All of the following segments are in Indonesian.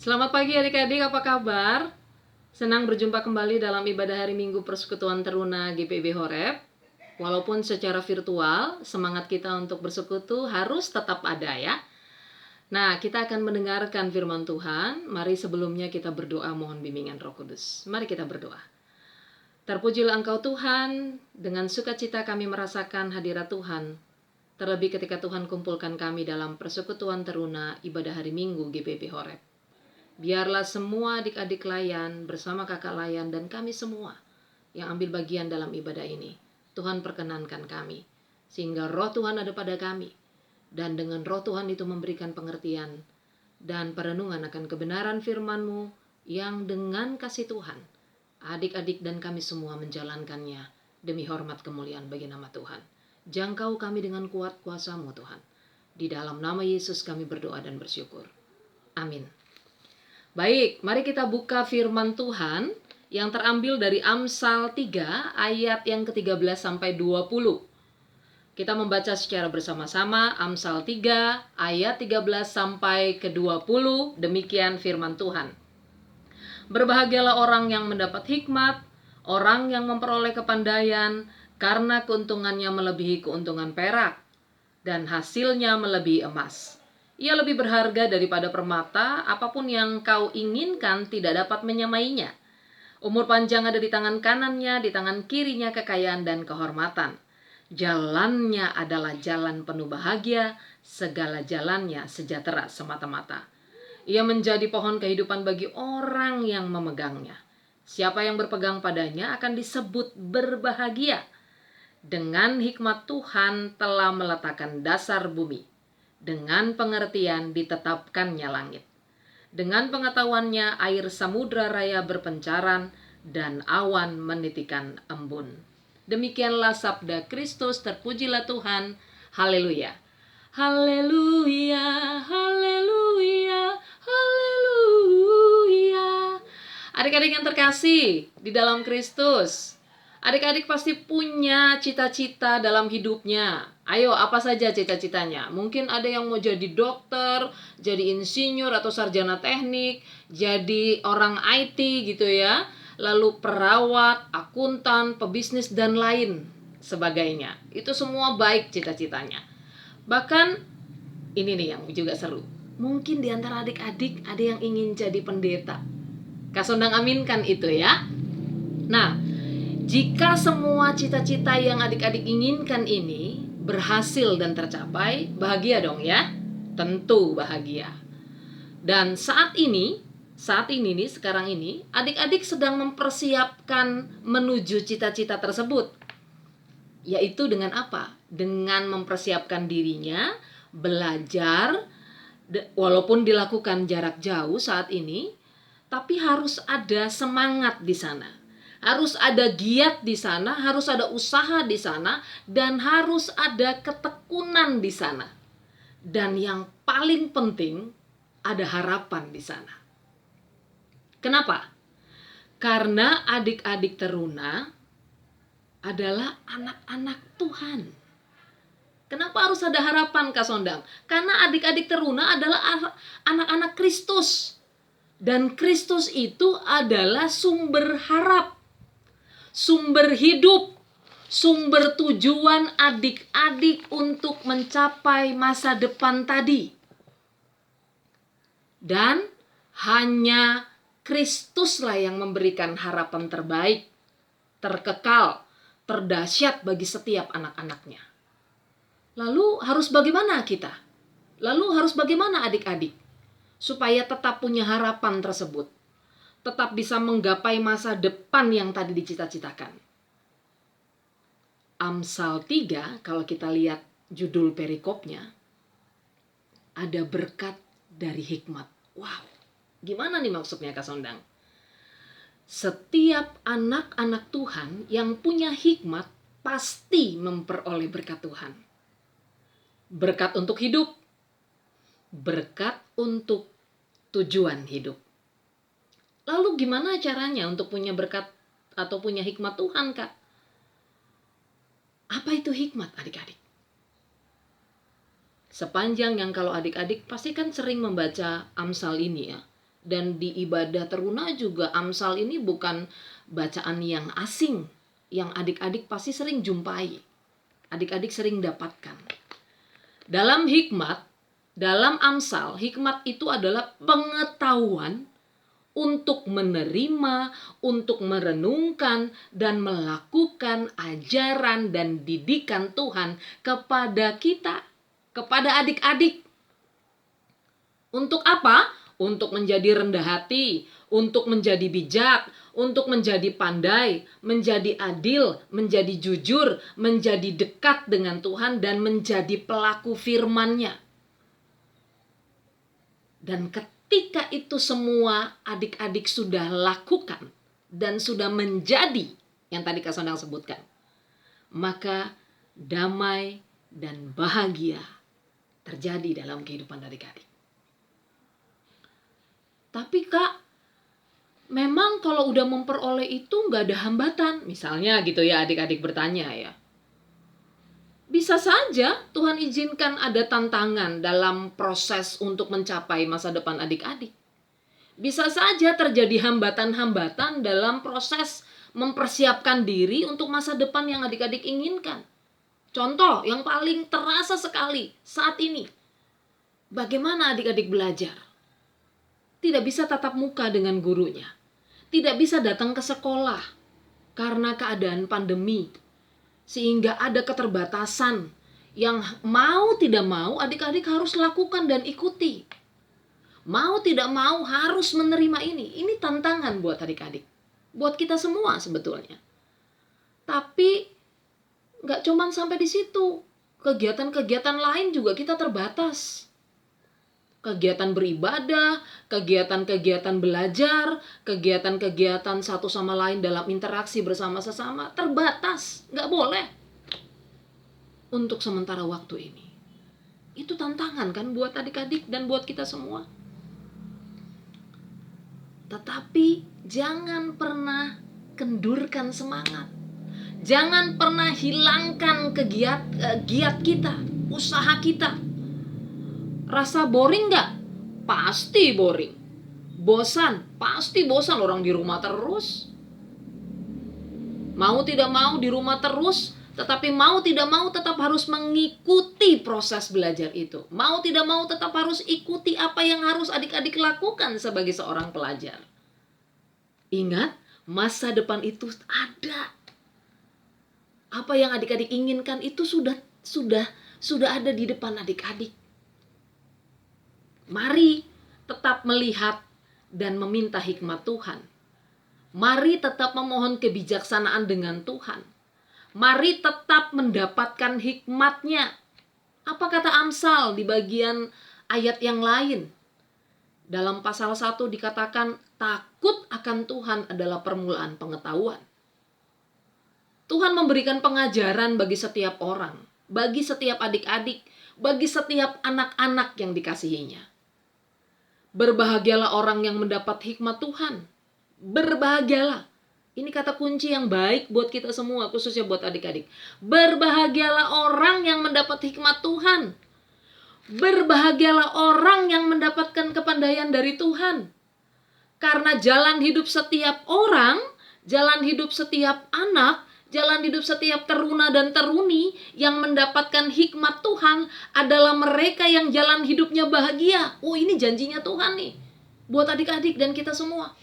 Selamat pagi adik-adik, apa kabar? Senang berjumpa kembali dalam ibadah hari Minggu Persekutuan Teruna GPIB Horeb. Walaupun secara virtual, semangat kita untuk bersekutu harus tetap ada ya. Nah, kita akan mendengarkan firman Tuhan. Mari sebelumnya kita berdoa mohon bimbingan Roh Kudus. Mari kita berdoa. Terpujilah Engkau Tuhan, dengan sukacita kami merasakan hadirat Tuhan. Terlebih ketika Tuhan kumpulkan kami dalam Persekutuan Teruna ibadah hari Minggu GPIB Horeb. Biarlah semua adik-adik layan bersama kakak layan dan kami semua yang ambil bagian dalam ibadah ini. Tuhan perkenankan kami, sehingga roh Tuhan ada pada kami. Dan dengan roh Tuhan itu memberikan pengertian dan perenungan akan kebenaran firman-Mu yang dengan kasih Tuhan, adik-adik dan kami semua menjalankannya demi hormat kemuliaan bagi nama Tuhan. Jangkau kami dengan kuat kuasa-Mu Tuhan. Di dalam nama Yesus kami berdoa dan bersyukur. Amin. Baik, mari kita buka firman Tuhan yang terambil dari Amsal 3 ayat yang ke-13 sampai 20. Kita membaca secara bersama-sama Amsal 3 ayat 13 sampai ke-20. Demikian firman Tuhan. Berbahagialah orang yang mendapat hikmat, orang yang memperoleh kepandaian, karena keuntungannya melebihi keuntungan perak, dan hasilnya melebihi emas. Ia lebih berharga daripada permata, apapun yang kau inginkan tidak dapat menyamainya. Umur panjang ada di tangan kanannya, di tangan kirinya kekayaan dan kehormatan. Jalannya adalah jalan penuh bahagia, segala jalannya sejahtera semata-mata. Ia menjadi pohon kehidupan bagi orang yang memegangnya. Siapa yang berpegang padanya akan disebut berbahagia. Dengan hikmat Tuhan telah meletakkan dasar bumi. Dengan pengertian ditetapkannya langit. Dengan pengetahuannya air samudra raya berpencaran dan awan menitikan embun. Demikianlah sabda Kristus, terpujilah Tuhan. Haleluya. Haleluya, haleluya, haleluya. Adik-adik yang terkasih di dalam Kristus, adik-adik pasti punya cita-cita dalam hidupnya. Ayo, apa saja cita-citanya? Mungkin ada yang mau jadi dokter, jadi insinyur atau sarjana teknik, jadi orang IT gitu ya. Lalu perawat, akuntan, pebisnis dan lain sebagainya. Itu semua baik cita-citanya. Bahkan ini nih yang juga seru. Mungkin di antara adik-adik ada yang ingin jadi pendeta. Kak Sondang aminkan itu ya. Nah, jika semua cita-cita yang adik-adik inginkan ini berhasil dan tercapai, bahagia dong ya? Tentu bahagia. Dan saat ini nih, sekarang ini, adik-adik sedang mempersiapkan menuju cita-cita tersebut. Yaitu dengan apa? Dengan mempersiapkan dirinya, belajar, walaupun dilakukan jarak jauh saat ini, tapi harus ada semangat di sana. Harus ada giat di sana, harus ada usaha di sana, dan harus ada ketekunan di sana. Dan yang paling penting, ada harapan di sana. Kenapa? Karena adik-adik teruna adalah anak-anak Tuhan. Kenapa harus ada harapan, Kak Sondang? Karena adik-adik teruna adalah anak-anak Kristus. Dan Kristus itu adalah sumber harap, sumber hidup, sumber tujuan adik-adik untuk mencapai masa depan tadi. Dan hanya Kristuslah yang memberikan harapan terbaik, terkekal, terdahsyat bagi setiap anak-anaknya. Lalu harus bagaimana kita? Lalu harus bagaimana adik-adik? Supaya tetap punya harapan tersebut. Tetap bisa menggapai masa depan yang tadi dicita-citakan. Amsal 3, kalau kita lihat judul perikopnya, ada berkat dari hikmat. Wow, gimana nih maksudnya Kak Sondang? Setiap anak-anak Tuhan yang punya hikmat pasti memperoleh berkat Tuhan. Berkat untuk hidup, berkat untuk tujuan hidup. Lalu gimana caranya untuk punya berkat atau punya hikmat Tuhan, Kak? Apa itu hikmat, adik-adik? Sepanjang yang kalau adik-adik pasti kan sering membaca Amsal ini ya. Dan di ibadah teruna juga Amsal ini bukan bacaan yang asing, yang adik-adik pasti sering jumpai, adik-adik sering dapatkan. Dalam hikmat, dalam Amsal, hikmat itu adalah pengetahuan untuk menerima, untuk merenungkan, dan melakukan ajaran dan didikan Tuhan kepada kita, kepada adik-adik. Untuk apa? Untuk menjadi rendah hati, untuk menjadi bijak, untuk menjadi pandai, menjadi adil, menjadi jujur, menjadi dekat dengan Tuhan, dan menjadi pelaku firman-Nya. Dan ketika itu semua adik-adik sudah lakukan dan sudah menjadi yang tadi Kak Sondang sebutkan, maka damai dan bahagia terjadi dalam kehidupan adik-adik. Tapi Kak, memang kalau udah memperoleh itu nggak ada hambatan. Misalnya gitu ya, adik-adik bertanya ya. Bisa saja Tuhan izinkan ada tantangan dalam proses untuk mencapai masa depan adik-adik. Bisa saja terjadi hambatan-hambatan dalam proses mempersiapkan diri untuk masa depan yang adik-adik inginkan. Contoh yang paling terasa sekali saat ini. Bagaimana adik-adik belajar? Tidak bisa tatap muka dengan gurunya. Tidak bisa datang ke sekolah karena keadaan pandemi. Sehingga ada keterbatasan yang mau tidak mau adik-adik harus lakukan dan ikuti. Mau tidak mau harus menerima ini. Ini tantangan buat adik-adik. Buat kita semua sebetulnya. Tapi nggak cuman sampai di situ. Kegiatan-kegiatan lain juga kita terbatas. Kegiatan beribadah, kegiatan-kegiatan belajar, kegiatan-kegiatan satu sama lain dalam interaksi bersama sesama terbatas, nggak boleh untuk sementara waktu ini. Itu tantangan kan buat adik-adik dan buat kita semua. Tetapi jangan pernah kendurkan semangat. Jangan pernah hilangkan giat kita, usaha kita. Rasa boring nggak? Pasti boring. Bosan? Pasti bosan, orang di rumah terus. Mau tidak mau di rumah terus, tetapi mau tidak mau tetap harus mengikuti proses belajar itu. Mau tidak mau tetap harus ikuti apa yang harus adik-adik lakukan sebagai seorang pelajar. Ingat, masa depan itu ada. Apa yang adik-adik inginkan itu sudah ada di depan adik-adik. Mari tetap melihat dan meminta hikmat Tuhan. Mari tetap memohon kebijaksanaan dengan Tuhan. Mari tetap mendapatkan hikmat-Nya. Apa kata Amsal di bagian ayat yang lain? Dalam pasal 1 dikatakan, takut akan Tuhan adalah permulaan pengetahuan. Tuhan memberikan pengajaran bagi setiap orang, bagi setiap adik-adik, bagi setiap anak-anak yang dikasihinya. Berbahagialah orang yang mendapat hikmat Tuhan. Berbahagialah. Ini kata kunci yang baik buat kita semua, khususnya buat adik-adik. Berbahagialah orang yang mendapat hikmat Tuhan. Berbahagialah orang yang mendapatkan kepandaian dari Tuhan. Karena jalan hidup setiap orang, jalan hidup setiap anak, jalan hidup setiap teruna dan teruni yang mendapatkan hikmat Tuhan adalah mereka yang jalan hidupnya bahagia. Oh, ini janjinya Tuhan nih buat adik-adik dan kita semua.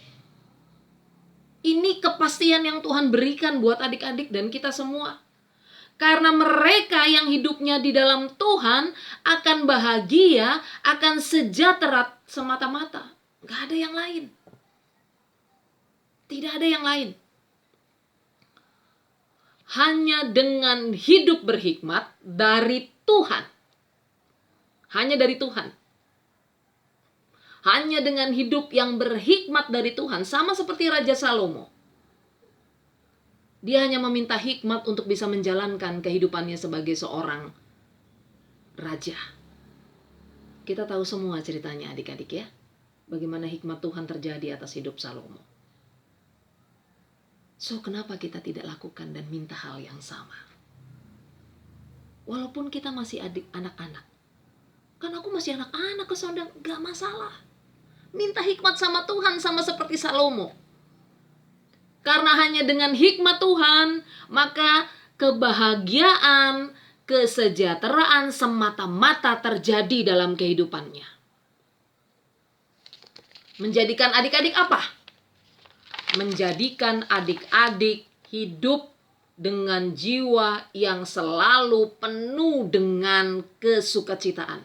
Ini kepastian yang Tuhan berikan buat adik-adik dan kita semua. Karena mereka yang hidupnya di dalam Tuhan akan bahagia, akan sejahtera semata-mata. Gak ada yang lain. Tidak ada yang lain. Hanya dengan hidup berhikmat dari Tuhan. Hanya dari Tuhan. Hanya dengan hidup yang berhikmat dari Tuhan. Sama seperti Raja Salomo. Dia hanya meminta hikmat untuk bisa menjalankan kehidupannya sebagai seorang raja. Kita tahu semua ceritanya adik-adik ya. Bagaimana hikmat Tuhan terjadi atas hidup Salomo. So, kenapa kita tidak lakukan dan minta hal yang sama? Walaupun kita masih anak-anak. Kan aku masih anak-anak, Kak Sondang, gak masalah. Minta hikmat sama Tuhan sama seperti Salomo. Karena hanya dengan hikmat Tuhan, maka kebahagiaan, kesejahteraan semata-mata terjadi dalam kehidupannya. Menjadikan adik-adik apa? Menjadikan adik-adik hidup dengan jiwa yang selalu penuh dengan kesukacitaan.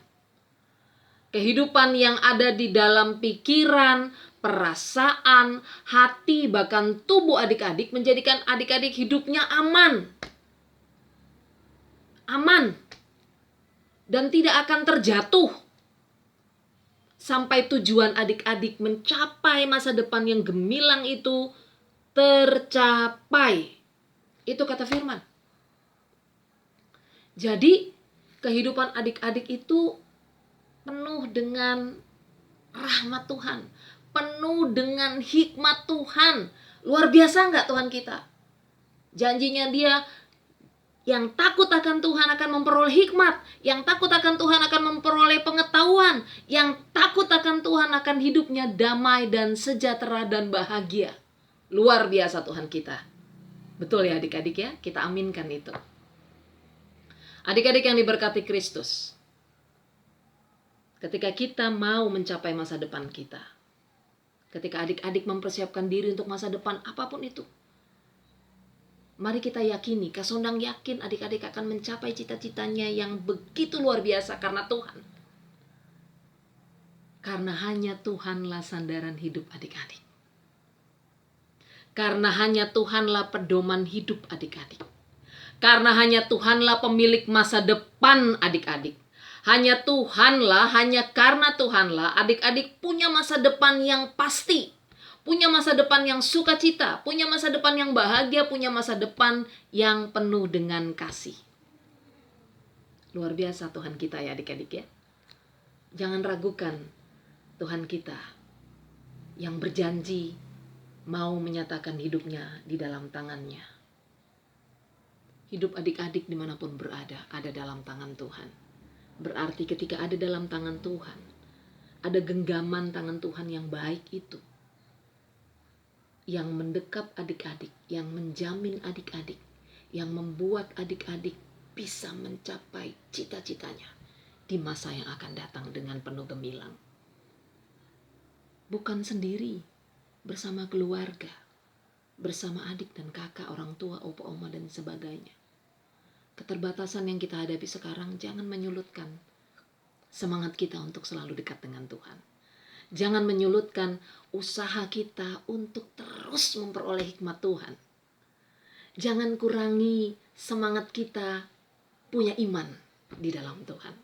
Kehidupan yang ada di dalam pikiran, perasaan, hati, bahkan tubuh adik-adik menjadikan adik-adik hidupnya aman. Aman. Dan tidak akan terjatuh. Sampai tujuan adik-adik mencapai masa depan yang gemilang itu tercapai. Itu kata firman. Jadi kehidupan adik-adik itu penuh dengan rahmat Tuhan, penuh dengan hikmat Tuhan. Luar biasa nggak Tuhan kita? Janjinya Dia, yang takut akan Tuhan akan memperoleh hikmat, yang takut akan Tuhan akan memperoleh pengetahuan, yang takut akan Tuhan akan hidupnya damai dan sejahtera dan bahagia. Luar biasa Tuhan kita. Betul ya adik-adik ya? Kita aminkan itu. Adik-adik yang diberkati Kristus, ketika kita mau mencapai masa depan kita, ketika adik-adik mempersiapkan diri untuk masa depan apapun itu, mari kita yakini, Kasondang yakin adik-adik akan mencapai cita-citanya yang begitu luar biasa karena Tuhan. Karena hanya Tuhanlah sandaran hidup adik-adik. Karena hanya Tuhanlah pedoman hidup adik-adik. Karena hanya Tuhanlah pemilik masa depan adik-adik. Hanya karena Tuhanlah adik-adik punya masa depan yang pasti. Punya masa depan yang sukacita, punya masa depan yang bahagia, punya masa depan yang penuh dengan kasih. Luar biasa Tuhan kita ya adik-adik ya. Jangan ragukan Tuhan kita yang berjanji mau menyatakan hidupnya di dalam tangannya. Hidup adik-adik dimanapun berada, ada dalam tangan Tuhan. Berarti ketika ada dalam tangan Tuhan, ada genggaman tangan Tuhan yang baik itu, yang mendekap adik-adik, yang menjamin adik-adik, yang membuat adik-adik bisa mencapai cita-citanya di masa yang akan datang dengan penuh gemilang. Bukan sendiri, bersama keluarga, bersama adik dan kakak, orang tua, opa, oma, dan sebagainya. Keterbatasan yang kita hadapi sekarang jangan menyulutkan semangat kita untuk selalu dekat dengan Tuhan. Jangan menyulutkan usaha kita untuk terus memperoleh hikmat Tuhan. Jangan kurangi semangat kita punya iman di dalam Tuhan.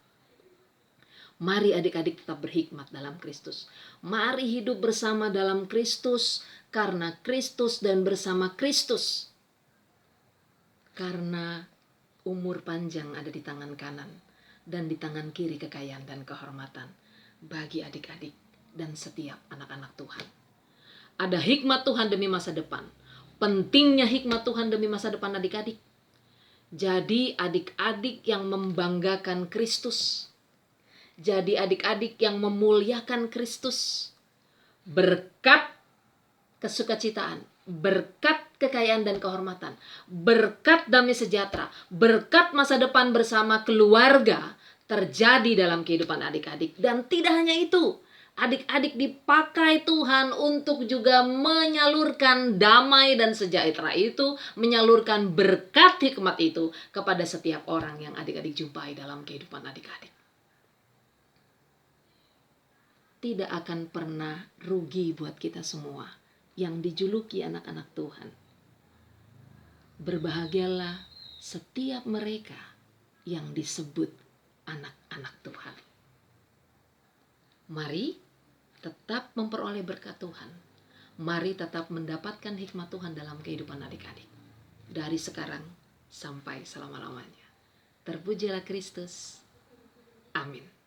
Mari adik-adik tetap berhikmat dalam Kristus. Mari hidup bersama dalam Kristus, karena Kristus dan bersama Kristus. Karena umur panjang ada di tangan kanan dan di tangan kiri kekayaan dan kehormatan bagi adik-adik dan setiap anak-anak Tuhan. Ada hikmat Tuhan demi masa depan. Pentingnya hikmat Tuhan demi masa depan adik-adik. Jadi adik-adik yang membanggakan Kristus. Jadi adik-adik yang memuliakan Kristus. Berkat kesukacitaan, berkat kekayaan dan kehormatan, berkat damai sejahtera, berkat masa depan bersama keluarga terjadi dalam kehidupan adik-adik. Dan tidak hanya itu, adik-adik dipakai Tuhan untuk juga menyalurkan damai dan sejahtera itu, menyalurkan berkat hikmat itu kepada setiap orang yang adik-adik jumpai dalam kehidupan adik-adik. Tidak akan pernah rugi buat kita semua yang dijuluki anak-anak Tuhan. Berbahagialah setiap mereka yang disebut anak-anak Tuhan. Mari tetap memperoleh berkat Tuhan. Mari tetap mendapatkan hikmat Tuhan dalam kehidupan adik-adik. Dari sekarang sampai selama-lamanya. Terpujilah Kristus. Amin.